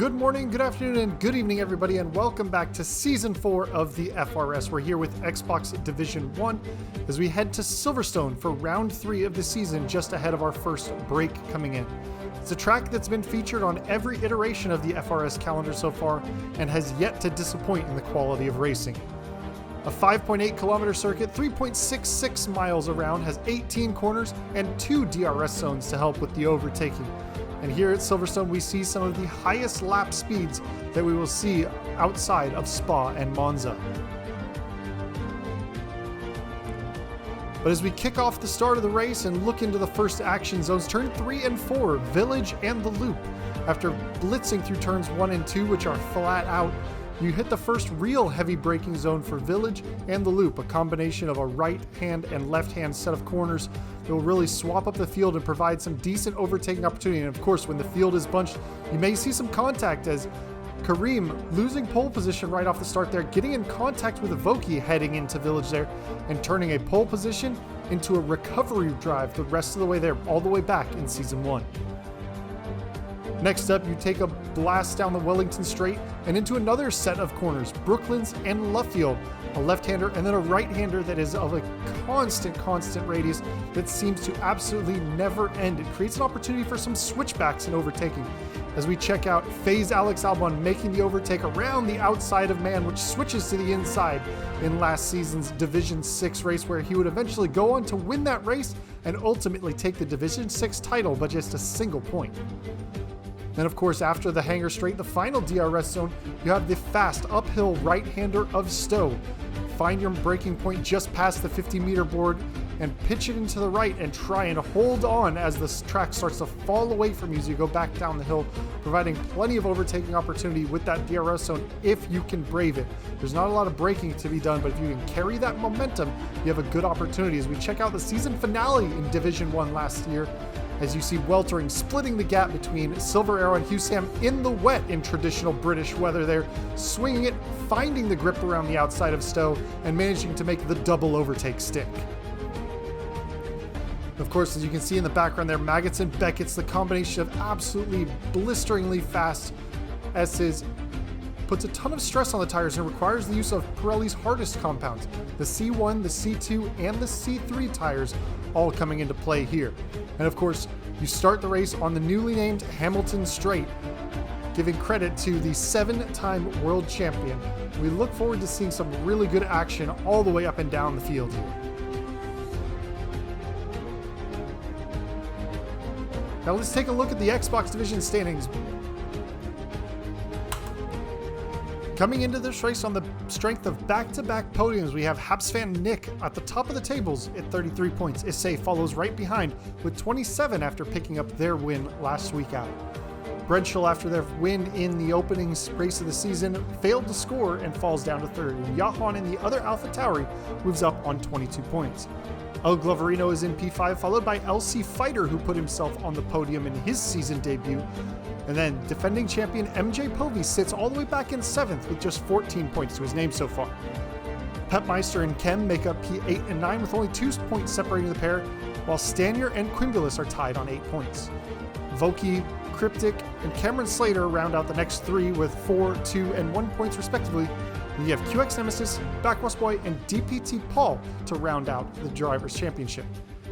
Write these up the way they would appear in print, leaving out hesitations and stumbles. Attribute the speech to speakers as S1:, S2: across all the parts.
S1: Good morning, good afternoon, and good evening, everybody, and welcome back to Season 4 of the FRS. We're here with Xbox Division 1 as we head to Silverstone for Round 3 of the season, just ahead of our first break coming in. It's a track that's been featured on every iteration of the FRS calendar so far and has yet to disappoint in the quality of racing. A 5.8 kilometer circuit, 3.66 miles around, has 18 corners and 2 DRS zones to help with the overtaking. And here at Silverstone, we see some of the highest lap speeds that we will see outside of Spa and Monza. But as we kick off the start of the race and look into the first action zones, turn 3 and 4, Village and the Loop. After blitzing through turns 1 and 2, which are flat out, you hit the first real heavy braking zone for Village and the Loop, a combination of a right-hand and left-hand set of corners that will really swap up the field and provide some decent overtaking opportunity. And of course, when the field is bunched, you may see some contact as Kareem losing pole position right off the start there, getting in contact with Voki heading into Village there and turning a pole position into a recovery drive the rest of the way there, all the way back in Season 1. Next up, you take a blast down the Wellington Straight and into another set of corners, Brooklands and Luffield, a left-hander and then a right-hander that is of a constant radius that seems to absolutely never end. It creates an opportunity for some switchbacks and overtaking. As we check out FaZe Alex Albon making the overtake around the outside of Man, which switches to the inside in last season's Division 6 race, where he would eventually go on to win that race and ultimately take the Division 6 title by just a single point. Then, of course, after the hanger straight, the final DRS zone, you have the fast uphill right-hander of Stowe. Find your braking point just past the 50-meter board and pitch it into the right and try and hold on as the track starts to fall away from you as you go back down the hill, providing plenty of overtaking opportunity with that DRS zone if you can brave it. There's not a lot of braking to be done, but if you can carry that momentum, you have a good opportunity. As we check out the season finale in Division 1 last year, as you see weltering, splitting the gap between Silver Arrow and Husam in the wet in traditional British weather there, swinging it, finding the grip around the outside of Stowe, and managing to make the double overtake stick. Of course, as you can see in the background there, Maggots and Beckett's, the combination of absolutely blisteringly fast S's, puts a ton of stress on the tires and requires the use of Pirelli's hardest compounds, the C1, the C2, and the C3 tires, all coming into play here. And of course, you start the race on the newly named Hamilton Straight, giving credit to the 7-time world champion. We look forward to seeing some really good action all the way up and down the field here. Now let's take a look at the Xbox Division standings. Coming into this race on the strength of back-to-back podiums, we have Habs fan Nick at the top of the tables at 33 points. Issei follows right behind with 27 after picking up their win last week out. Brenschel, after their win in the opening race of the season, failed to score and falls down to third. And Jahan in the other AlphaTauri moves up on 22 points. El Gloverino is in P5, followed by LC Fighter, who put himself on the podium in his season debut. And then defending champion MJ Povey sits all the way back in 7th with just 14 points to his name so far. Pepmeister and Kem make up P8 and 9 with only 2 points separating the pair, while Stanier and Quimbulas are tied on 8 points. Voki, Cryptic, and Cameron Slater round out the next 3 with 4, 2, and 1 points respectively. And you have QX Nemesis, Backwash Boy, and DPT Paul to round out the Drivers' Championship.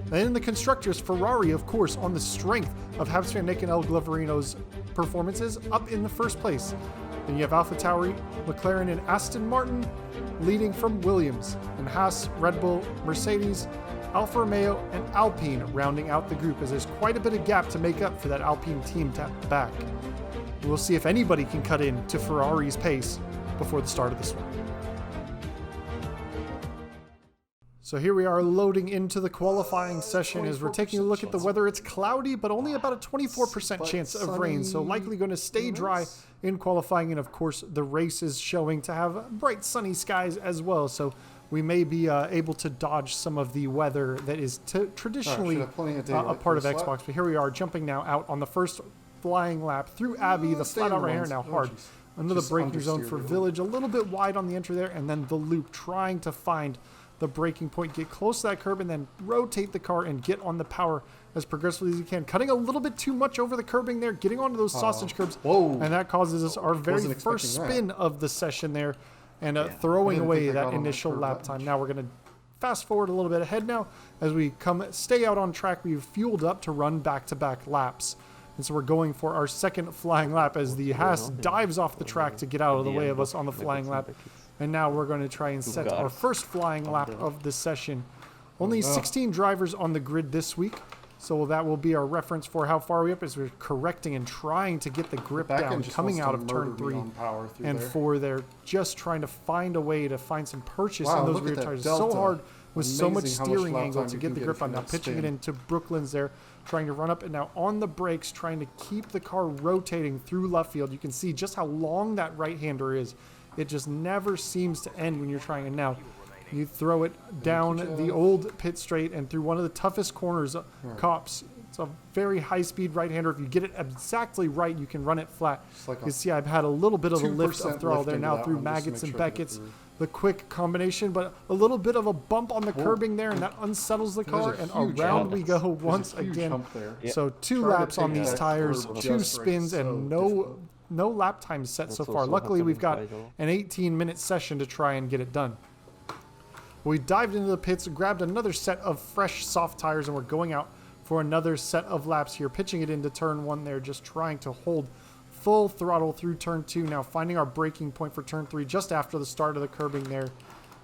S1: Then in the Constructors, Ferrari, of course, on the strength of Habs fan Nick and El Gloverino's performances, up in the first place. Then you have AlphaTauri, McLaren, and Aston Martin leading from Williams, and Haas, Red Bull, Mercedes, Alfa Romeo, and Alpine rounding out the group, as there's quite a bit of gap to make up for that Alpine team back. We'll see if anybody can cut in to Ferrari's pace before the start of this one. So here we are loading into the qualifying session as we're taking a look at the weather. It's cloudy, but only about a 24% chance of rain, so likely going to stay dry in qualifying. And of course, the race is showing to have bright sunny skies as well, so we may be able to dodge some of the weather that is traditionally a part of Xbox. But here we are jumping now out on the first flying lap through Abbey, the flat out right here now hard. Another braking zone for Village, a little bit wide on the entry there, and then the Loop trying to find the braking point, get close to that curb, and then rotate the car and get on the power as progressively as you can. Cutting a little bit too much over the curbing there, getting onto those sausage curbs, and that causes us our very first spin of the session there, and throwing away that initial lap time. Now we're going to fast forward a little bit ahead now as we stay out on track. We've fueled up to run back-to-back laps. And so we're going for our second flying lap as the Haas dives off the track to get out of the way of us on the flying lap. And now we're going to try and set our first flying lap of the session. Only 16 drivers on the grid this week, so that will be our reference for how far we're up as we're correcting and trying to get the grip down coming out of turn 3 and 4 there, just trying to find a way to find some purchase in those rear tires. It's so hard with so much steering angle to get the grip on. Now pitching it into Brooklyn's there, trying to run up, and now on the brakes, trying to keep the car rotating through left field. You can see just how long that right-hander is. It just never seems to end when you're trying. And now you throw it down the old pit straight and through one of the toughest corners, Cops. It's a very high-speed right-hander. If you get it exactly right, you can run it flat. You can see I've had a little bit of a lift of throttle there now through Maggots and Beckett's. The quick combination, but a little bit of a bump on the curbing there, and that unsettles the car, and around we go once again. So 2 laps on these tires, 2 spins, and no lap time set so far. Luckily, we've got an 18-minute session to try and get it done. We dived into the pits, grabbed another set of fresh soft tires, and we're going out for another set of laps here, pitching it into turn 1 there, just trying to hold full throttle through turn 2. Now finding our braking point for turn 3 just after the start of the curbing there,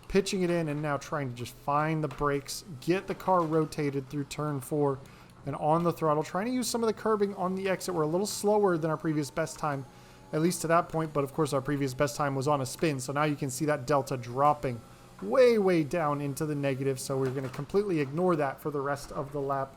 S1: pitching it in, and now trying to just find the brakes, get the car rotated through turn 4 and on the throttle, trying to use some of the curbing on the exit. We're a little slower than our previous best time, at least to that point, but of course our previous best time was on a spin, so now you can see that delta dropping way down into the negative, so we're going to completely ignore that for the rest of the lap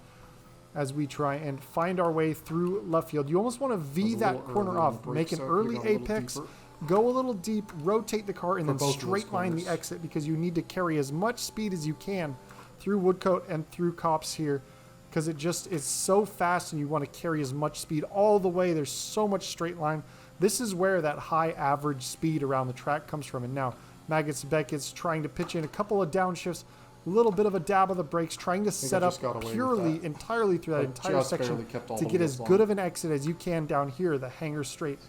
S1: as we try and find our way through left field. You almost want to V that corner off, make an early apex, go a little deep, rotate the car, and then straight line the exit, because you need to carry as much speed as you can through Woodcote and through Cops here, because it just is so fast and you want to carry as much speed all the way. There's so much straight line. This is where that high average speed around the track comes from. And now Maggots Beckett's trying to pitch in a couple of downshifts, a little bit of a dab of the brakes, trying to set up purely, entirely through that entire section to get as good of an exit as you can down here, the hanger straight,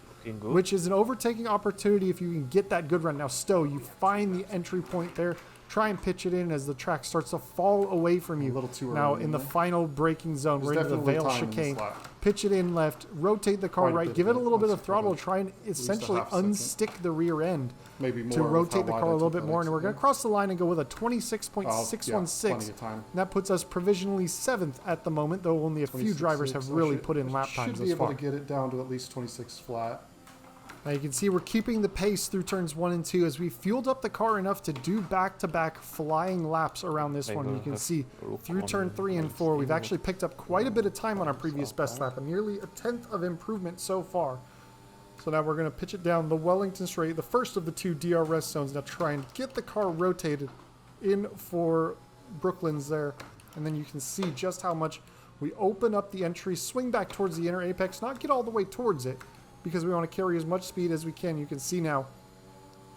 S1: which is an overtaking opportunity if you can get that good run. Now Stowe, you find the entry point there, try and pitch it in as the track starts to fall away from you. Now in the final braking zone, we're into the Vale chicane. Pitch it in left, rotate the car right, give it a little bit of throttle, try and essentially unstick the rear end to rotate the car a little bit more. And we're going to cross the line and go with a 26.616. And that puts us provisionally 7th at the moment, though only a few drivers have really put in lap times
S2: thus far. Should be able to get it down to at least 26 flat.
S1: Now you can see we're keeping the pace through turns 1 and 2 as we fueled up the car enough to do back-to-back flying laps around this one. You can see through turn 3 and 4, we've actually picked up quite a bit of time on our previous best lap, nearly a 10th of improvement so far. So now we're going to pitch it down the Wellington Straight, the first of the 2 DRS zones. Now try and get the car rotated in for Brooklyn's there. And then you can see just how much we open up the entry, swing back towards the inner apex, not get all the way towards it, because we want to carry as much speed as we can. You can see now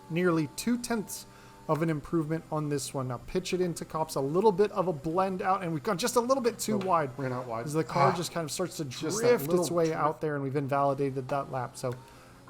S1: nearly 2/10 of an improvement on this one. Now pitch it into Cops, a little bit of a blend out, and we've gone just a little bit too wide.
S2: Ran out wide.
S1: As the car just kind of starts to drift its way out there, and we've invalidated that lap. So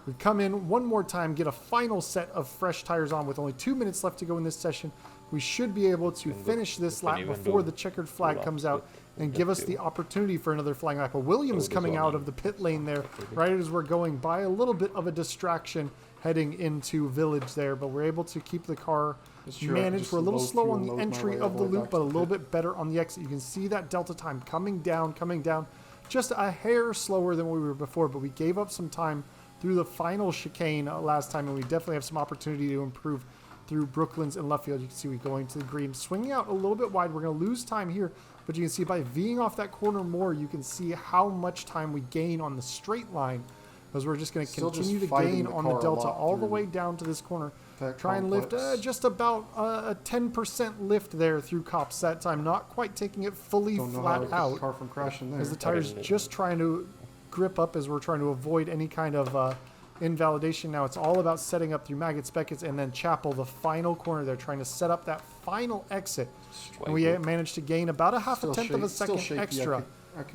S1: we come in one more time, get a final set of fresh tires on with only 2 minutes left to go in this session. We should be able to finish this lap before the checkered flag comes out and give us the opportunity for another flying lap. But Williams coming out of the pit lane there right as we're going by, a little bit of a distraction heading into Village there, but we're able to keep the car managed. We're a little slow on the entry of the loop, but a little bit better on the exit. You can see that delta time coming down, just a hair slower than we were before, but we gave up some time through the final chicane last time, and we definitely have some opportunity to improve through Brooklyn's and left field. You can see we going to the green, swinging out a little bit wide. We're going to lose time here, but you can see by V'ing off that corner more, you can see how much time we gain on the straight line, as we're just going to continue to gain on the delta all the way down to this corner. Try and lift just about a 10% lift there through Cops that time, not quite taking it fully flat out,
S2: car from crashing there,
S1: as the tires just trying to grip up as we're trying to avoid any kind of invalidation. Now it's all about setting up through Maggots, Beckets, and then Chapel, the final corner. They're trying to set up that final exit. And we managed to gain about a half a tenth of a second extra.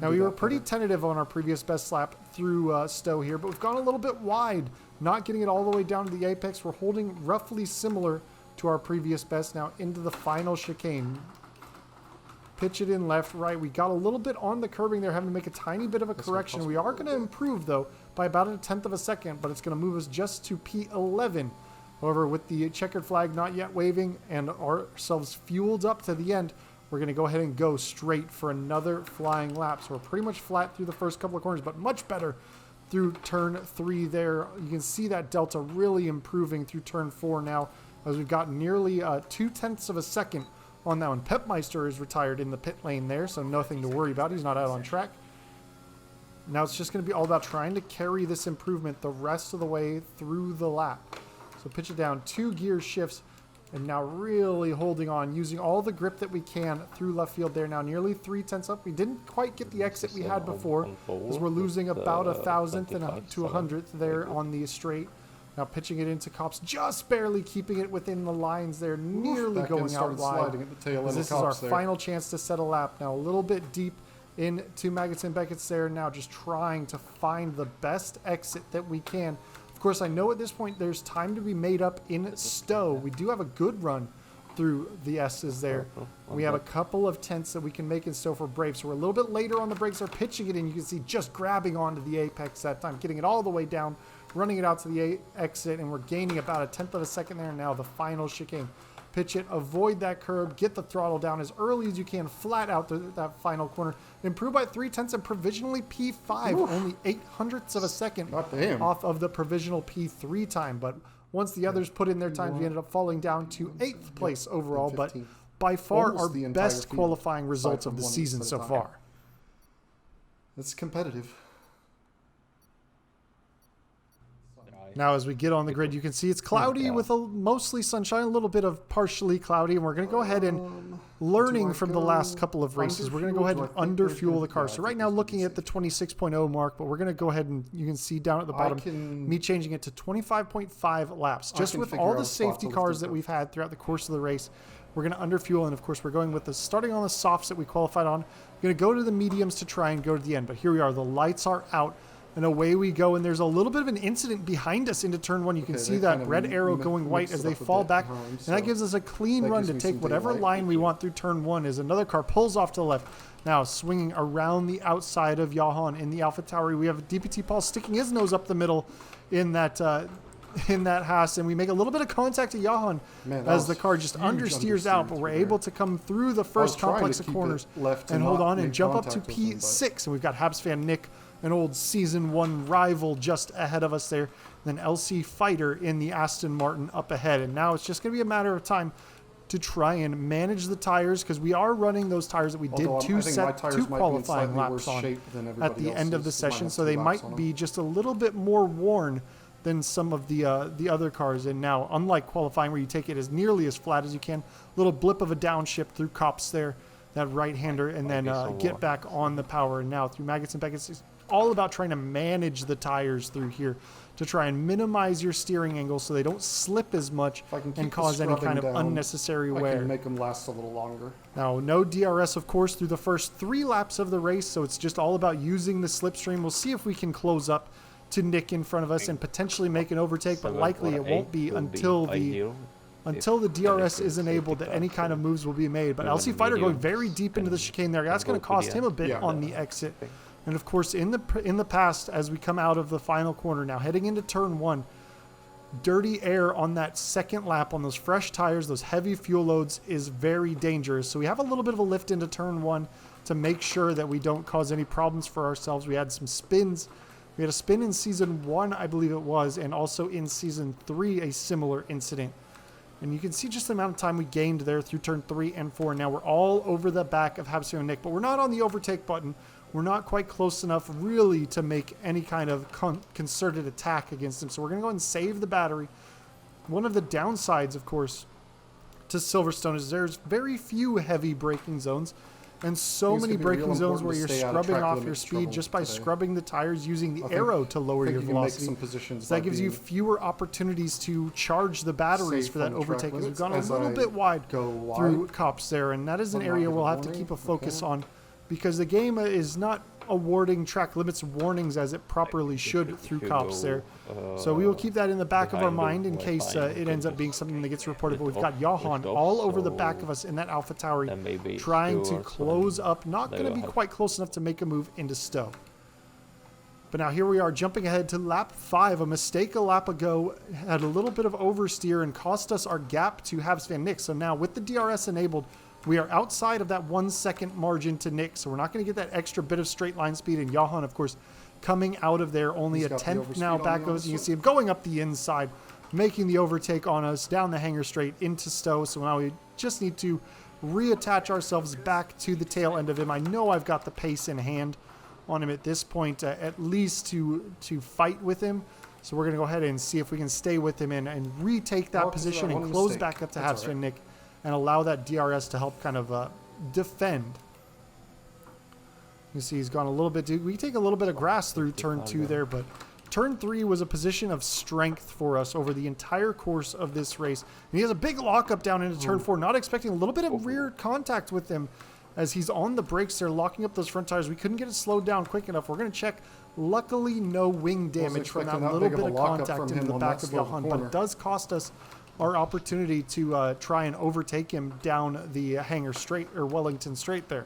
S1: Now, we were pretty tentative on our previous best lap through Stowe here, but we've gone a little bit wide, not getting it all the way down to the apex. We're holding roughly similar to our previous best now into the final chicane. Pitch it in left, right. We got a little bit on the curbing there, having to make a tiny bit of a correction. We are going to improve, though, by about a tenth of a second, but it's going to move us just to P11. However, with the checkered flag not yet waving and ourselves fueled up to the end, we're going to go ahead and go straight for another flying lap. So we're pretty much flat through the first couple of corners, but much better through turn 3 there. You can see that delta really improving through turn 4 now, as we've got nearly 0.2 of a second on that one. Pepmeister is retired in the pit lane there, so nothing to worry about. He's not out on track. Now it's just going to be all about trying to carry this improvement the rest of the way through the lap. So pitch it down, 2 gear shifts, and now really holding on, using all the grip that we can through left field there. Now nearly 0.3 up. We didn't quite get the exit we had before, as we're losing about a thousandth to a hundredth there on the straight. Now pitching it into Cops, just barely keeping it within the lines there, nearly going out wide. This is our final chance to set a lap. Now a little bit deep into Maggots and Beckets there, now just trying to find the best exit that we can. Of course, I know at this point there's time to be made up in Stowe. We do have a good run through the S's there. We have a couple of tenths that we can make in Stowe for Brave. So we're a little bit later on the brakes. They're pitching it in. You can see just grabbing onto the apex that time, getting it all the way down, running it out to the exit, and we're gaining about a tenth of a second there. Now the final chicane. Pitch it, avoid that curb, get the throttle down as early as you can, flat out to that final corner. Improve by 0.3 and provisionally P5, only 0.08 of a second off of the provisional P3 time. But once the others put in their time, we ended up falling down to 8th place overall, but by far our best qualifying results of the season so far.
S2: It's competitive.
S1: Now, as we get on the grid, you can see it's cloudy with a mostly sunshine, a little bit of partially cloudy, and we're going to go ahead and, learning from the last couple of races, we're going to go ahead and underfuel the car. So right now looking at the 26.0 mark, but we're going to go ahead and you can see down at the bottom, me changing it to 25.5 laps. Just with all the safety cars that we've had throughout the course of the race, we're going to underfuel, and of course we're going with the starting on the softs that we qualified on. We're going to go to the mediums to try and go to the end, but here we are. The lights are out. And away we go, and there's a little bit of an incident behind us into turn 1. You can see that red arrow going white as they fall back, and that gives us a clean run to take whatever line we want through turn 1 as another car pulls off to the left. Now swinging around the outside of Johan in the AlphaTauri. We have DPT Paul sticking his nose up the middle in that Haas, and we make a little bit of contact to Johan as the car just understeers out, but we're able to come through the first complex of corners and hold on and jump up to P6, and we've got Habs fan Nick, an old Season 1 rival, just ahead of us there. Then LC Fighter in the Aston Martin up ahead. And now it's just going to be a matter of time to try and manage the tires, because we are running those tires that we did two qualifying laps on at the end of the session. So they might be just a little bit more worn than some of the other cars. And now, unlike qualifying where you take it as nearly as flat as you can, little blip of a downshift through Cops there, that right-hander, and then get back on the power. And now through Maggots and Beckets, it's all about trying to manage the tires through here to try and minimize your steering angle so they don't slip as much and cause any kind of unnecessary wear.
S2: I can make them last a little longer.
S1: Now, no DRS, of course, through the first 3 laps of the race, so it's just all about using the slipstream. We'll see if we can close up to Nick in front of us and potentially make an overtake, but likely it won't be until the DRS is enabled that any kind of moves will be made. But LC Fighter going very deep into the chicane there. That's going to cost him a bit on the exit. And of course, in the past, as we come out of the final corner now, heading into turn 1, dirty air on that second lap on those fresh tires, those heavy fuel loads is very dangerous. So we have a little bit of a lift into turn 1 to make sure that we don't cause any problems for ourselves. We had some spins. We had a spin in Season 1, I believe it was, and also in Season 3, a similar incident. And you can see just the amount of time we gained there through turn 3 and 4. Now we're all over the back of Habsio and Nick, but we're not on the overtake button. We're not quite close enough really to make any kind of concerted attack against him. So we're going to go ahead and save the battery. One of the downsides, of course, to Silverstone is there's very few heavy braking zones. And so
S2: It's
S1: many
S2: gonna be real
S1: braking zones
S2: important
S1: where
S2: to
S1: you're
S2: stay out of
S1: scrubbing
S2: track
S1: off
S2: limit
S1: your speed
S2: trouble
S1: just by
S2: today.
S1: scrubbing the tires using the
S2: I
S1: arrow to lower
S2: think
S1: your
S2: you can make
S1: velocity.
S2: some positions
S1: So that
S2: by
S1: gives you
S2: being
S1: fewer opportunities to charge the batteries
S2: safe
S1: for that
S2: on the track
S1: overtake, as we've
S2: limits
S1: gone a
S2: as
S1: little
S2: I
S1: bit wide
S2: go
S1: through
S2: wide.
S1: cops there, and that is an
S2: But not
S1: area
S2: give a
S1: we'll have to
S2: warning.
S1: keep a focus
S2: Okay.
S1: on, because the game is not awarding track limits warnings as it properly should
S3: If
S1: through
S3: you
S1: cops
S3: go,
S1: there. So we will keep that in the back of our
S3: behind the
S1: mind in
S3: white
S1: case
S3: line,
S1: it
S3: you
S1: ends
S3: can
S1: up being
S3: just
S1: something that gets reported. But
S3: split
S1: we've got
S3: off,
S1: Johan
S3: lift off,
S1: all over the back
S3: so
S1: of us in that AlphaTauri,
S3: then maybe
S1: trying to
S3: stewards
S1: close
S3: when
S1: up. Not
S3: they
S1: going to
S3: don't
S1: be
S3: have-
S1: quite close enough to make a move into Stowe. But now here we are jumping ahead to lap 5. A mistake a lap ago had a little bit of oversteer and cost us our gap to Habs van Nick. So now with the DRS enabled, we are outside of that 1 second margin to Nick. So we're not going to get that extra bit of straight line speed. And Johan, of course, coming out of there only
S2: He's
S1: a
S2: got the
S1: tenth now
S2: overspeed on
S1: back
S2: the
S1: of us. You can
S2: outside.
S1: see him going up the inside, making the overtake on us down the hanger straight into Stowe. So now we just need to reattach ourselves back to the tail end of him. I know I've got the pace in hand on him at this point, at least to fight with him. So we're going to go ahead and see if we can stay with him and retake that
S2: Oh, 'cause
S1: position
S2: that
S1: and
S2: one
S1: close
S2: mistake.
S1: back up to
S2: That's
S1: Habs
S2: all
S1: van Nick and allow that DRS to help kind of defend. You see he's gone a little bit. We take a little bit of grass through turn 2 there, but turn 3 was a position of strength for us over the entire course of this race. And he has a big lockup down into turn 4, not expecting a little bit of rear contact with him as he's on the brakes there, locking up those front tires. We couldn't get it slowed down quick enough. We're going to check. Luckily, no wing damage from that
S2: expecting that
S1: little
S2: big
S1: bit
S2: of
S1: of
S2: a lockup
S1: contact
S2: from
S1: into
S2: him
S1: the
S2: on
S1: back
S2: that
S1: of
S2: slow
S1: Johan, but
S2: corner.
S1: it does cost us our opportunity to try and overtake him down the Hanger Straight, or Wellington Straight there.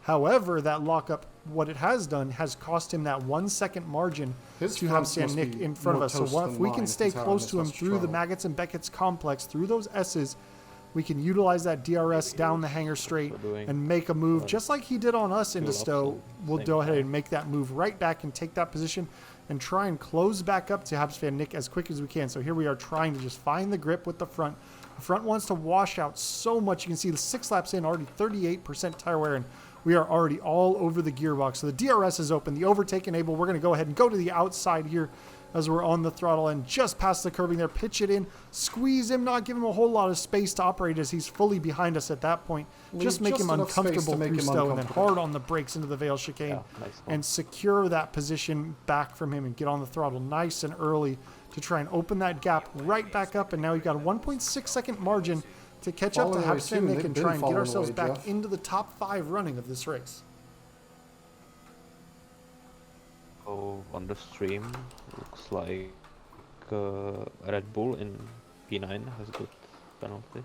S1: However, that lockup, what it has done, has cost him that 1 second margin
S2: His
S1: to have
S2: front
S1: San
S2: must
S1: Nick
S2: be
S1: in front of
S2: more
S1: us. So
S2: toast
S1: if
S2: than
S1: we
S2: mine
S1: can
S2: if
S1: stay
S2: he's having
S1: close
S2: this
S1: to him
S2: much
S1: through the
S2: trouble.
S1: Maggots and Beckett's complex, through those S's, we can utilize that DRS down the Hanger Straight
S3: for doing
S1: and make a move just like he did on us into
S3: laps
S1: Stowe.
S3: at the
S1: We'll
S3: same
S1: go ahead
S3: time.
S1: and make that move right back and take that position and try and close back up to Habs van Nick as quick as we can. So here we are trying to just find the grip with the front. The front wants to wash out so much. You can see the 6 laps in, already 38% tire wear, and we are already all over the gearbox. So the DRS is open, the overtake enabled. We're going to go ahead and go to the outside here as we're on the throttle and just past the curbing there, pitch it in, squeeze him, not give him a whole lot of space to operate as he's fully behind us at that point. Just make him
S2: enough space to
S1: uncomfortable
S2: make
S1: through
S2: him
S1: Stowe and then
S2: uncomfortable.
S1: hard on the brakes into the Vale chicane
S3: Yeah, nice one.
S1: and secure that position back from him and get on the throttle nice and early to try and open that gap right back up. And now we've got a 1.6 second margin to catch up to
S2: Following away
S1: Habs van
S2: soon.
S1: Nick
S2: They've
S1: and
S2: been
S1: try and get
S2: following
S1: ourselves
S2: away,
S1: back
S2: Jeff.
S1: into the top 5 running of this race.
S3: So on the stream, looks like Red Bull in P9 has good penalty.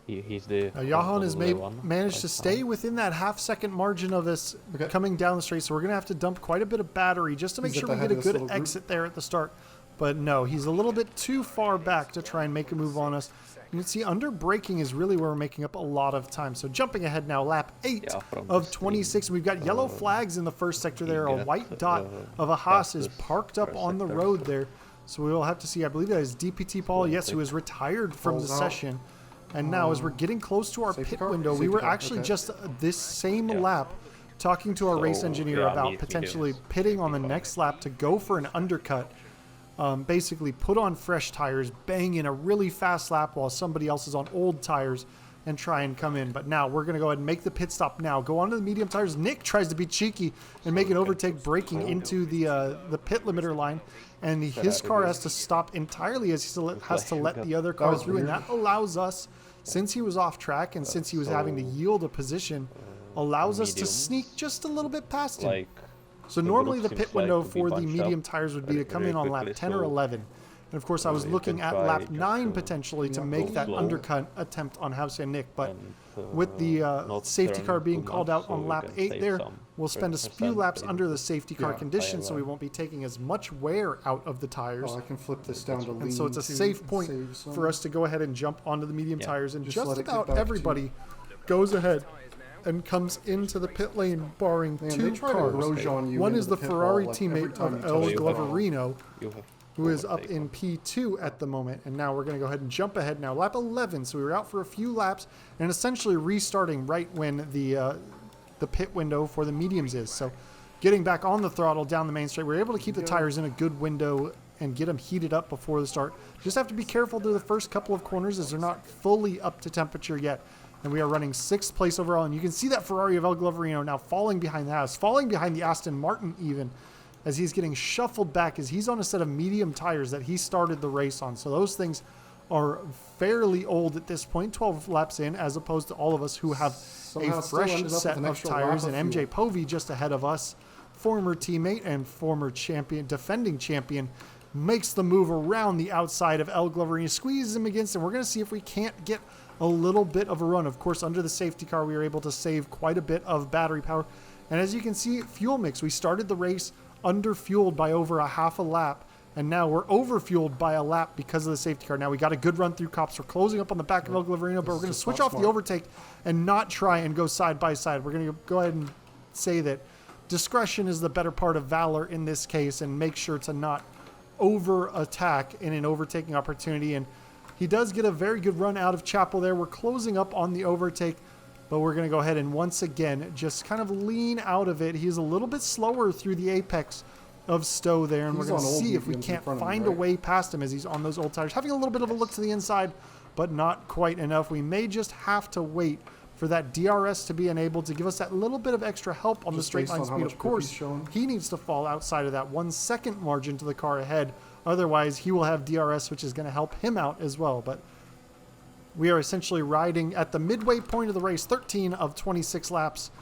S3: He's the
S1: Johan has
S3: only one
S1: managed
S3: right
S1: to stay
S3: now.
S1: within that half-second margin of us
S2: Okay.
S1: coming down the straight, so we're going to have to dump quite a bit of battery just to make
S2: He's
S1: sure
S2: at
S1: we
S2: the
S1: get a
S2: head of this
S1: good
S2: little group.
S1: exit there at the start. But no, he's a little bit too far back to try and make a move on us. You can see under braking is really where we're making up a lot of time. So jumping ahead now, lap 8
S3: Yeah, from
S1: of
S3: the
S1: 26. We've got yellow flags in the first sector there. A
S3: get,
S1: white dot of a Haas is
S3: fastest
S1: parked up
S3: first
S1: on the
S3: sector.
S1: road there. So we will have to see, I believe that is DPT Paul, yes, who is retired from the
S2: Falls out.
S1: session. And now as we're getting close to our
S2: Safety
S1: pit
S2: car?
S1: window, we
S2: Safety
S1: were
S2: car,
S1: actually
S2: okay.
S1: just this same
S3: Yeah.
S1: lap talking to our race
S3: So,
S1: engineer
S3: yeah,
S1: about
S3: mediums,
S1: potentially pitting on the next lap to go for an undercut. Basically put on fresh tires, bang in a really fast lap while somebody else is on old tires and try and come in. But now we're going to go ahead and make the pit stop now. Go onto the medium tires. Nick tries to be cheeky and make an overtake, braking into the pit limiter line. And his car has to stop entirely as he still has to let the other car
S2: was
S1: through. And
S2: weird.
S1: that allows us, since he was off track and since he was having to yield a position, allows us to
S3: mediums,
S1: sneak just a little bit past him.
S3: Like
S1: So
S3: the
S1: normally
S3: group
S1: the
S3: seems
S1: pit window
S3: like to be
S1: for the
S3: bunched
S1: medium
S3: up
S1: tires would be to
S3: very,
S1: come
S3: very
S1: in on lap
S3: quickly,
S1: 10 or
S3: so
S1: 11. And of course I was
S3: you
S1: looking
S3: can
S1: at
S3: try
S1: lap
S3: just
S1: 9
S3: to
S1: potentially to
S2: go
S1: make that
S3: slow
S1: undercut attempt on Habs van Nick, but
S3: and,
S1: with the
S3: not
S1: safety
S3: turn
S1: car being
S3: too
S1: called
S3: much,
S1: out
S3: so
S1: on
S3: you
S1: lap
S3: can
S1: 8
S3: save
S1: there,
S3: some
S1: we'll spend a few
S3: 30%
S1: laps
S3: in
S1: under the safety car
S2: Yeah,
S1: conditions so we
S3: line.
S1: won't be taking as much wear out of the tires.
S2: Oh, I can flip this down to lean.
S1: And so it's a
S2: too
S1: safe
S2: and
S1: point
S2: save some.
S1: for us to go ahead and jump onto the medium
S3: Yeah.
S1: tires. And
S2: Just
S1: just
S2: let it get
S1: about
S2: back to-
S1: everybody goes ahead and comes into the pit lane, barring
S2: Man,
S1: two
S2: they try to
S1: cars.
S2: Grosjean you
S1: One
S2: into
S1: is the
S2: pit wall,
S1: Ferrari
S2: like, every
S1: teammate
S2: time
S1: of
S2: you
S1: El
S2: touch the throttle.
S1: Gloverino,
S3: you have
S1: who is up
S3: overtake
S1: in
S3: on.
S1: P2 at the moment. And now we're going to go ahead and jump ahead now. Lap 11. So we were out for a few laps and essentially restarting right when the pit window for the mediums is. So getting back on the throttle down the main straight, we're able to keep the tires in a good window and get them heated up before the start. Just have to be careful through the first couple of corners as they're not fully up to temperature yet. And we are running 6th place overall. And you can see that Ferrari of El Gloverino now falling behind the Haas, falling behind the Aston Martin even, as he's getting shuffled back as he's on a set of medium tires that he started the race on. So those things are fairly old at this point, 12 laps in, as opposed to all of us who have
S2: Somehow
S1: a
S2: still
S1: fresh
S2: ended up
S1: set
S2: with an
S1: of
S2: extra
S1: tires.
S2: lap of
S1: And MJ
S2: fuel.
S1: Povey just ahead of us, former teammate and former champion, defending champion, makes the move around the outside of El Gloverino, squeezes him against, and we're going to see if we can't get a little bit of a run. Of course, under the safety car, we were able to save quite a bit of battery power. And as you can see, fuel mix, we started the race under-fueled by over a half a lap, and now we're over-fueled by a lap because of the safety car. Now we got a good run through cops. We're closing up on the back of El Gloverino, but we're going to switch off the overtake and not try and go side by side. We're going to go ahead and say that discretion is the better part of valor in this case, and make sure to not over-attack in an overtaking opportunity. And he does get a very good run out of Chapel there. We're closing up on the overtake, but we're going to go ahead and once again just kind of lean out of it. He's a little bit slower through the apex of Stowe there, and we're going to see if we can't find a way past him as he's on those old tires. Having a little bit of a look to the inside, but not quite enough. We may just have to wait for that DRS to be enabled to give us that little bit of extra help on the straight line speed. Of course, he needs to fall outside of that 1 second margin to the car ahead. Otherwise, he will have DRS, which is going to help him out as well. But we are essentially riding at the midway point of the race, 13 of 26 laps.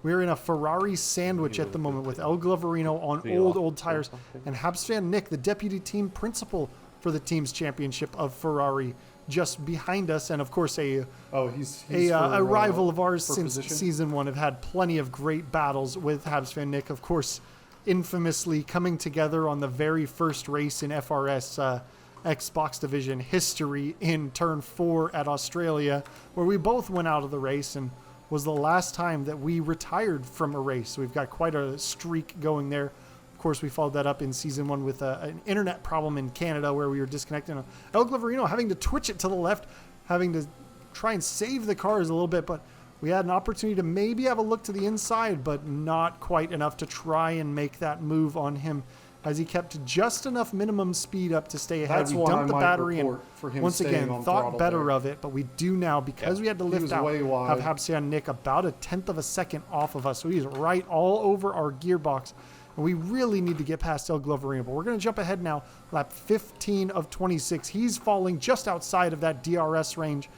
S1: We're in a Ferrari sandwich at the moment with El Gloverino on old tires, and Habsvan Nick, the deputy team principal for the team's championship of Ferrari, just behind us. And of course, a rival of ours since season 1. Have had plenty of great battles with Habsvan Nick, of course, infamously coming together on the very first race in FRS Xbox division history in turn 4 at Australia, where we both went out of the race, and was the last time that we retired from a race. So we've got quite a streak going there. Of course, we followed that up in season 1 with an internet problem in Canada where we were disconnected. El Gloverino having to twitch it to the left, having to try and save the cars a little bit, but we had an opportunity to maybe have a look to the inside, but not quite enough to try and make that move on him, as he kept just enough minimum speed up to stay ahead. We dumped the battery and once again thought better of it, but we do now, because we had to lift out, have Habsvan Nick about a 1/10 of a second off of us. So he's right all over our gearbox, and we really need to get past El Gloverino. But we're going to jump ahead now, lap 15 of 26. He's falling just outside of that DRS range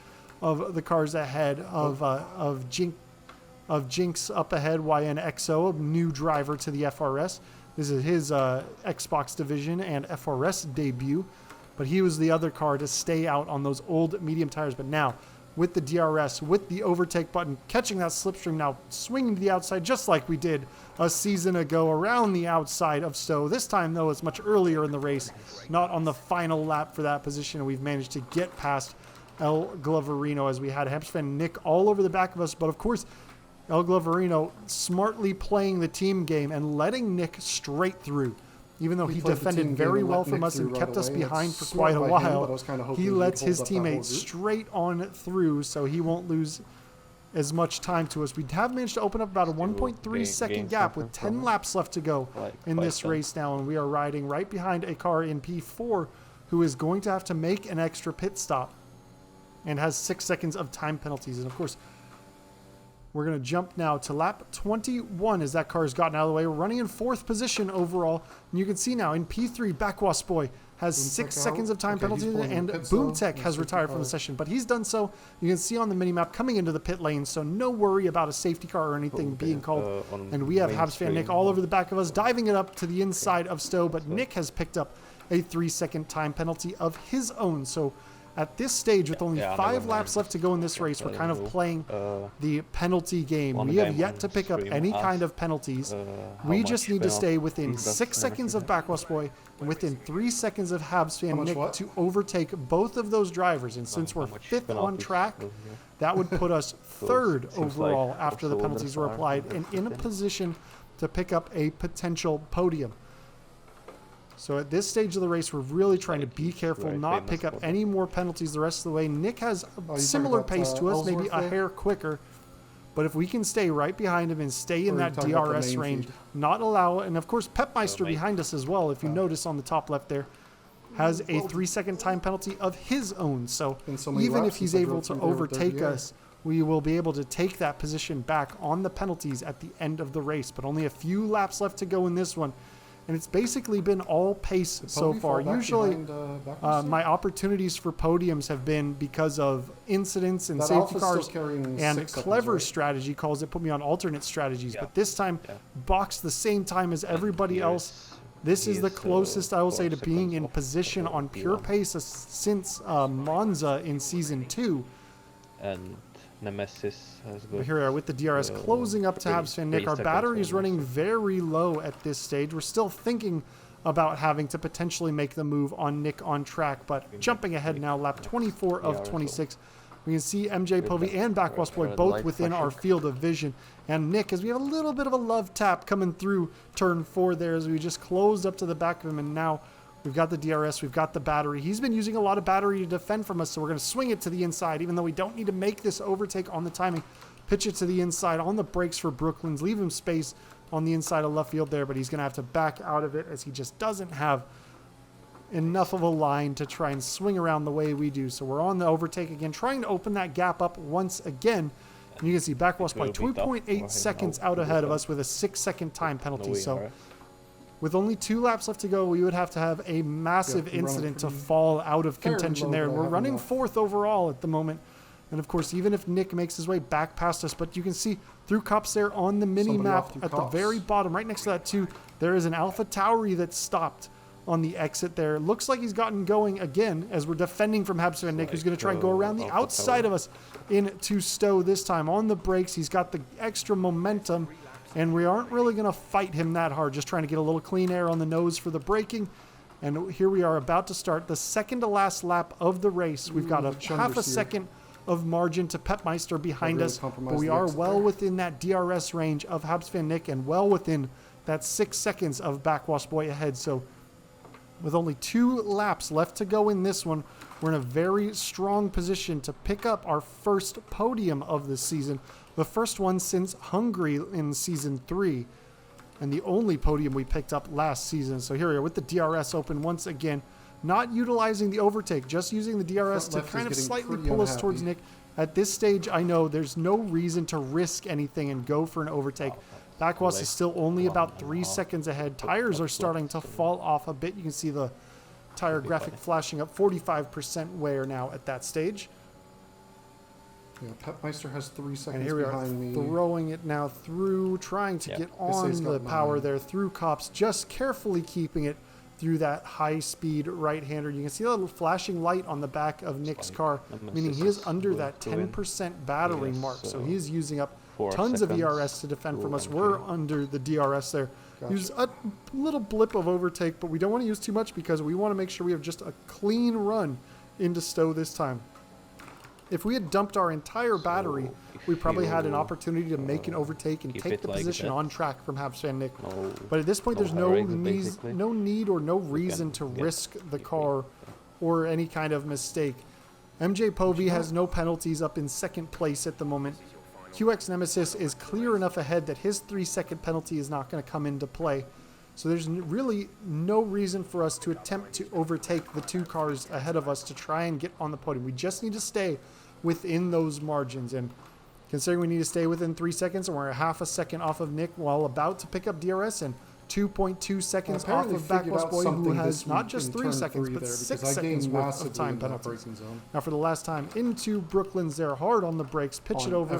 S1: of the cars ahead of Jinx up ahead, YNXO, a new driver to the FRS. This is his Xbox division and FRS debut, but he was the other car to stay out on those old medium tires. But now, with the DRS, with the overtake button, catching that slipstream, now swinging to the outside just like we did a season ago around the outside of Stowe. This time, though, it's much earlier in the race, not on the final lap for that position, and we've managed to get past El Gloverino as we had Habsvan Nick all over the back of us. But of course, El Gloverino smartly playing the team game and letting Nick straight through. Even though he defended very well from us and kept us behind for quite a while, he lets his teammates straight on through, so he won't lose as much time to us. We have managed to open up about a 1.3 second gap with 10 laps left to go in this race now, and we are riding right behind a car in P4 who is going to have to make an extra pit stop and has 6 seconds of time penalties. And of course, we're going to jump now to lap 21 as that car has gotten out of the way. We're running in 4th position overall. And you can see now in P3, Bakwasboy has 6 seconds of time penalty, and Boomtech has retired from the session. But he's done so. You can see on the minimap coming into the pit lane, so no worry about a safety car or anything being called. And we have Habsvan Nick all over the back of us, diving it up to the inside of Stowe. But Nick has picked up a 3-second time penalty of his own. So at this stage, with only 5 laps left to go in this race, we're kind of playing the penalty game. We have yet to pick up any kind of penalties. We just need to stay within 6 seconds of Bakwasboy and within 3 seconds of Habsvan Nick to overtake both of those drivers. And since we're 5th on track, that would put us 3rd overall after the penalties were applied and in a position to pick up a potential podium. So at this stage of the race, we're really trying to be careful, not pick up any more penalties the rest of the way. Nick has a similar pace to us, maybe a hair quicker. But if we can stay right behind him and stay in that DRS range, not allow, and of course Pepmeister behind us as well, if you notice on the top left there, has a 3-second time penalty of his own. So even if he's able to overtake us we will be able to take that position back on the penalties at the end of the race. But only a few laps left to go in this one. And it's basically been all pace so far. Usually, my opportunities for podiums have been because of incidents and safety cars and clever strategy calls that put me on alternate strategies. But this time, boxed the same time as everybody else. This is the closest I will say to being in position on pure pace since Monza in Season 2.
S3: And Nemesis has got...
S1: Here we are with the DRS closing up to Habs Van Nick. Our battery is running very low at this stage. We're still thinking about having to potentially make the move on Nick on track, but jumping ahead now, lap 24 of 26. We can see MJ Povey and Backwash Boy both within our field of vision. And Nick, as we have a little bit of a love tap coming through turn 4 there as we just closed up to the back of him, and now we've got the DRS, we've got the battery. He's been using a lot of battery to defend from us, so we're going to swing it to the inside, even though we don't need to make this overtake on the timing. Pitch it to the inside on the brakes for Brooklands. Leave him space on the inside of left field there, but he's going to have to back out of it as he just doesn't have enough of a line to try and swing around the way we do. So we're on the overtake again, trying to open that gap up once again. And you can see Backwash by 2.8 seconds out ahead of us with a 6-second time penalty. So with only 2 laps left to go, we would have to have a massive incident to fall out of contention there. And we're running 4th overall at the moment. And of course, even if Nick makes his way back past us, but you can see through Cops there on the mini map at the very bottom, right next to that too, there is an Alpha Tauri that stopped on the exit there. Looks like he's gotten going again as we're defending from Habs Van Nick, who's going to try and go around the outside of us into Stowe this time. On the brakes, he's got the extra momentum, and we aren't really going to fight him that hard, just trying to get a little clean air on the nose for the braking. And here we are about to start the second to last lap of the race. We've got a half a second of margin to Pepmeister behind us, but we are well within that DRS range of Habs Van Nick and well within that 6 seconds of Backwash Boy ahead. So with only 2 laps left to go in this one, we're in a very strong position to pick up our first podium of the season. The first one since Hungary in Season 3, and the only podium we picked up last season. So here we are with the DRS open once again, not utilizing the overtake, just using the DRS to kind of slightly pull us towards Nick. At this stage, I know there's no reason to risk anything and go for an overtake. Backwas is still only about 3 seconds ahead. Tires are starting to fall off a bit. You can see the tire graphic flashing up, 45% wear now at that stage.
S2: Yeah, Pepmeister has 3 seconds
S1: and here we
S2: behind me.
S1: Throwing it now through, trying to get on the power there through Cops, just carefully keeping it through that high-speed right-hander. You can see a little flashing light on the back of Nick's car, meaning he is under that 10% battery mark, so he is using up tons of ERS to defend from us. We're under the DRS there. Use a little blip of overtake, but we don't want to use too much because we want to make sure we have just a clean run into Stowe this time. If we had dumped our entire battery, we probably had an opportunity to make an overtake and take the position on track from Habs Van Nick. But at this point, there's no need or no reason to risk the car or any kind of mistake. MJ Povey has no penalties, up in second place at the moment. QX Nemesis is clear enough ahead that his 3-second penalty is not going to come into play. So there's really no reason for us to attempt to overtake the 2 cars ahead of us to try and get on the podium. We just need to stay within those margins. And considering we need to stay within 3 seconds, and we're a half a second off of Nick while about to pick up DRS, and 2.2 seconds off of Backwash Boy, who has not just 3 seconds, but 6 seconds worth of time penalty. Now for the last time into Brooklands there, hard on the brakes, pitch it over,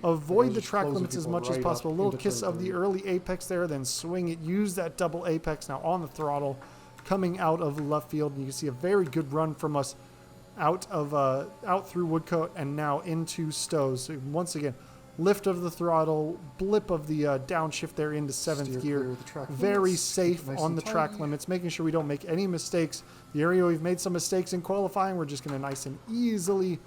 S1: avoid the track limits as much as possible. A little kiss of the early apex there, then swing it, use that double apex now on the throttle, coming out of left field. And you can see a very good run from us out through Woodcote and now into Stowe. So once again, lift of the throttle, blip of the downshift there into 7th gear. Very safe on the track limits, making sure we don't make any mistakes. The area we've made some mistakes in qualifying, we're just going to nice and easily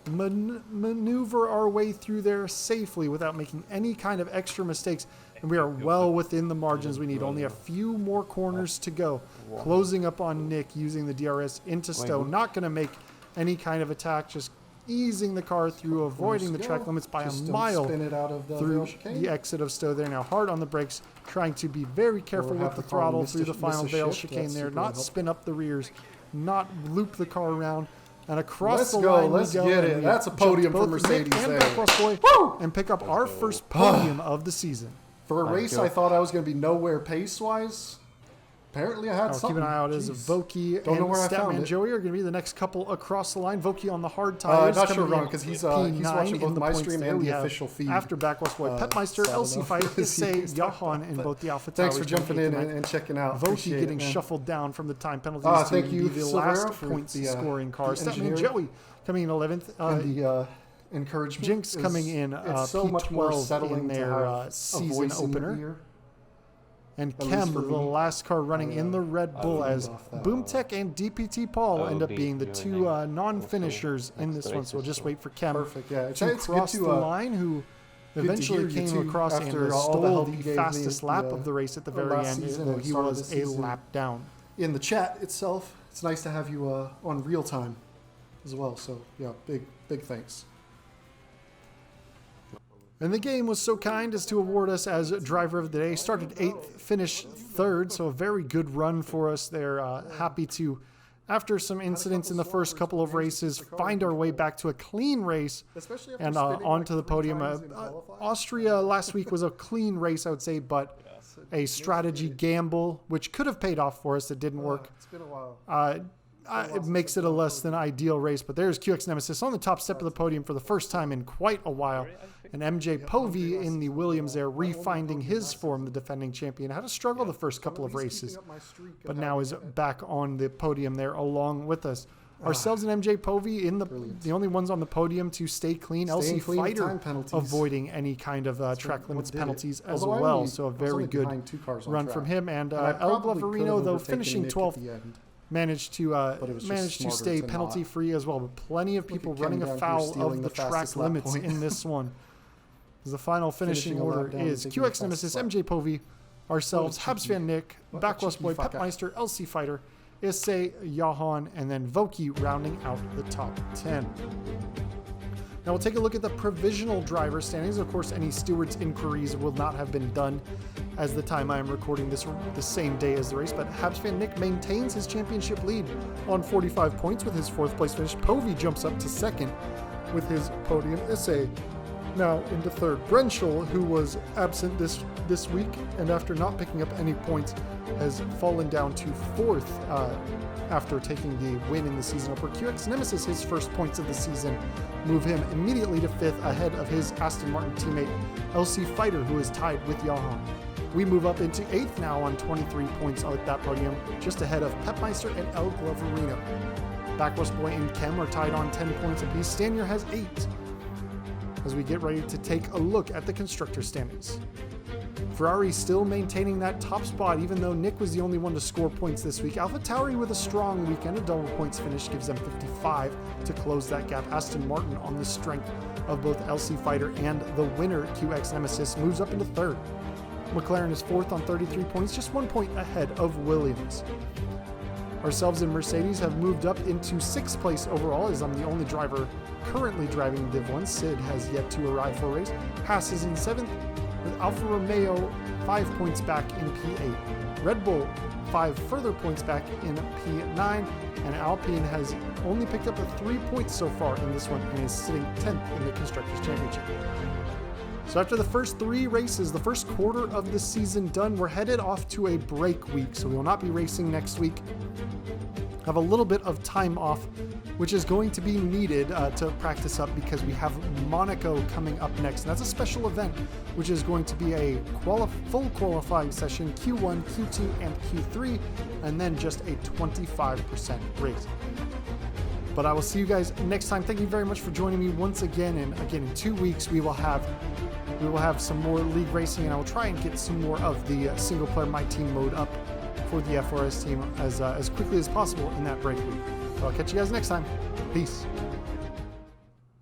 S1: maneuver our way through there safely without making any kind of extra mistakes. And we are well within the margins we need. Only a few more corners to go. Closing up on Nick using the DRS into Stowe. Not going to make any kind of attack, just easing the car through, avoiding the track limits by a mile through the exit of Stowe there. Now hard on the brakes, trying to be very careful with the throttle through the final Vale chicane there, not spin up the rears, not loop the car around, And across
S2: Let's
S1: the
S2: go,
S1: line
S2: let's
S1: we go.
S2: get
S1: and
S2: it.
S1: we
S2: That's a
S1: jump
S2: podium for
S1: both Nick
S2: Mercedes
S1: and
S2: there.
S1: Backcross Boy
S2: Woo!
S1: and pick up our first podium of the season.
S2: For a
S3: Thank
S2: race
S3: you.
S2: I thought I was going to be nowhere pace-wise, apparently I had
S1: I'll
S2: something.
S1: keep an eye out as
S2: Jeez.
S1: Voki
S2: Don't know
S1: and
S2: where I found
S1: Statman
S2: it.
S1: Joey are going to be the next couple across the line. Voki on the hard tires.
S2: Not sure,
S1: coming
S2: Ron,
S1: in
S2: because he's
S1: P9
S2: watching both
S1: in the
S2: my
S1: points
S2: stream
S1: there.
S2: and
S1: We
S2: the
S1: have
S2: official feed.
S1: After Backcross Boy, Petmeister,
S2: so I don't
S1: LC
S2: know
S1: Fight,
S2: if he's
S1: Issei,
S2: used that
S1: Johan,
S2: one,
S1: and
S2: but
S1: both the Alpha
S2: Thanks for
S1: Towers
S2: jumping in
S1: tonight.
S2: and checking out.
S1: Voki
S2: Appreciate
S1: getting
S2: it, man.
S1: shuffled down from the time penalties
S2: Thank
S1: to
S2: you,
S1: be the
S2: Silvera,
S1: last
S2: for
S1: points
S2: the,
S1: scoring car.
S2: the
S1: Statman
S2: engineering
S1: Joey coming in 11th.
S2: And the encouragement.
S1: Jinx
S2: is-
S1: coming in
S2: it's so much more
S1: P12
S2: settling
S1: in
S2: to
S1: their
S2: have a
S1: season
S2: voice in your
S1: opener.
S2: ear.
S1: And
S2: At least
S1: Kem,
S2: for
S1: the
S2: me.
S1: last car running in the Red Bull,
S2: leaned
S1: as
S2: off that.
S1: Boomtech and DPT Paul end up
S3: be
S1: being the two
S3: joining
S1: non-finishers
S3: also
S1: in
S3: next
S1: this one. So we'll
S3: races,
S1: just
S3: so-
S1: wait for Kem
S2: Perfect, yeah.
S1: to
S2: It's good
S1: cross
S2: to,
S1: the line, who
S2: to
S1: eventually
S2: hear you
S1: came
S2: too
S1: across and
S2: after all the
S1: stole
S2: help
S1: the
S2: you gave me
S1: fastest lap
S2: the,
S1: of the race at the
S2: the
S1: very
S2: last
S1: end,
S2: season
S1: though
S2: and
S1: he
S2: start of
S1: was
S2: this
S1: a
S2: season.
S1: lap down.
S2: in the chat itself. It's nice to have you on real time as well. So yeah, big thanks.
S1: And the game was so kind as to award us as driver of the day. Started 8th, finished 3rd, so a very good run for us there. Happy to, after some incidents in the first couple of races, find our way back to a clean race
S2: Especially after
S1: and
S2: spinning
S1: onto
S2: like
S1: the
S2: 3
S1: podium.
S2: times in qualifying.
S1: Austria last week was a clean race, I would say, but a strategy gamble, which could have paid off for us. It didn't work.
S2: It's been a while.
S1: It makes it a less than ideal race, but there's QX Nemesis on the top step of the podium for the first time in quite a while. And MJ Povey in the Williams there, refinding his form, the defending champion. Had to struggle the first couple of races, but now is back on the podium there along with us. Ourselves and MJ Povey in the only ones on the podium to stay clean.
S2: Staying
S1: LC
S2: clean with
S1: Fighter
S2: time penalties.
S1: avoiding any kind of track
S2: what
S1: limits
S2: did it.
S1: penalties as
S2: Although I
S1: well.
S2: only-
S1: So a
S2: I was
S1: very
S2: only
S1: good
S2: behind 2 cars on
S1: run
S2: track.
S1: from him. And
S2: And I
S1: El
S2: probably could
S1: Glavarino,
S2: have
S1: though,
S2: overtaken
S1: finishing
S2: Nick at
S1: 12th,
S2: the end.
S1: managed to
S2: But it was just
S1: stay
S2: smarter to
S1: penalty
S2: not.
S1: free as well. But plenty of people
S2: Ken
S1: running
S2: down here
S1: afoul
S2: stealing
S1: of the
S2: the
S1: track
S2: fastest lap
S1: limits
S2: point.
S1: in this one. The final finishing
S2: Finishing a lap
S1: order
S2: down and
S1: is
S2: taking the
S1: QX Nemesis,
S2: fastest lap.
S1: MJ Povey, ourselves,
S2: What a
S1: Habs
S2: cheeky-
S1: Fan Nick,
S2: what a
S1: Backless
S2: cheeky
S1: Boy,
S2: fucker.
S1: Petmeister, LC Fighter, Issei, Johan, and then Voki rounding out the top 10. Now we'll take a look at the provisional driver standings. Of course, any stewards inquiries will not have been done as the time I am recording this the same day as the race, but Habs fan Nick maintains his championship lead on 45 points with his 4th place finish. Povey jumps up to 2nd with his podium. Issei now into 3rd. Brenschel, who was absent this week and after not picking up any points, has fallen down to 4th after taking the win in the season opener. QX Nemesis, his first points of the season, move him immediately to 5th ahead of his Aston Martin teammate LC Fighter, who is tied with Johan. We move up into 8th now on 23 points at that podium, just ahead of Petmeister and El Glavarino. Backwest Boy and Kem are tied on 10 points apiece. Stanier has 8. As we get ready to take a look at the constructor standings. Ferrari still maintaining that top spot, even though Nick was the only one to score points this week. AlphaTauri with a strong weekend, a double points finish gives them 55 to close that gap. Aston Martin, on the strength of both LC Fighter and the winner QX Nemesis, moves up into 3rd. McLaren is 4th on 33 points, just 1 point ahead of Williams. Ourselves and Mercedes have moved up into 6th place overall, as I'm the only driver currently driving Div 1. Sid has yet to arrive for a race. Haas is in 7th, with Alfa Romeo 5 points back in P8. Red Bull 5 further points back in P9, and Alpine has only picked up 3 points so far in this one and is sitting 10th in the Constructors' Championship. So after the first 3 races, the first quarter of the season done, we're headed off to a break week, so we will not be racing next week. Have a little bit of time off, which is going to be needed to practice up because we have Monaco coming up next. And that's a special event, which is going to be a full qualifying session, Q1, Q2, and Q3, and then just a 25% race. But I will see you guys next time. Thank you very much for joining me once again. And again, in 2 weeks, we will have some more league racing, and I will try and get some more of the single player My Team mode up for the FRS team as quickly as possible in that break week. So I'll catch you guys next time. Peace.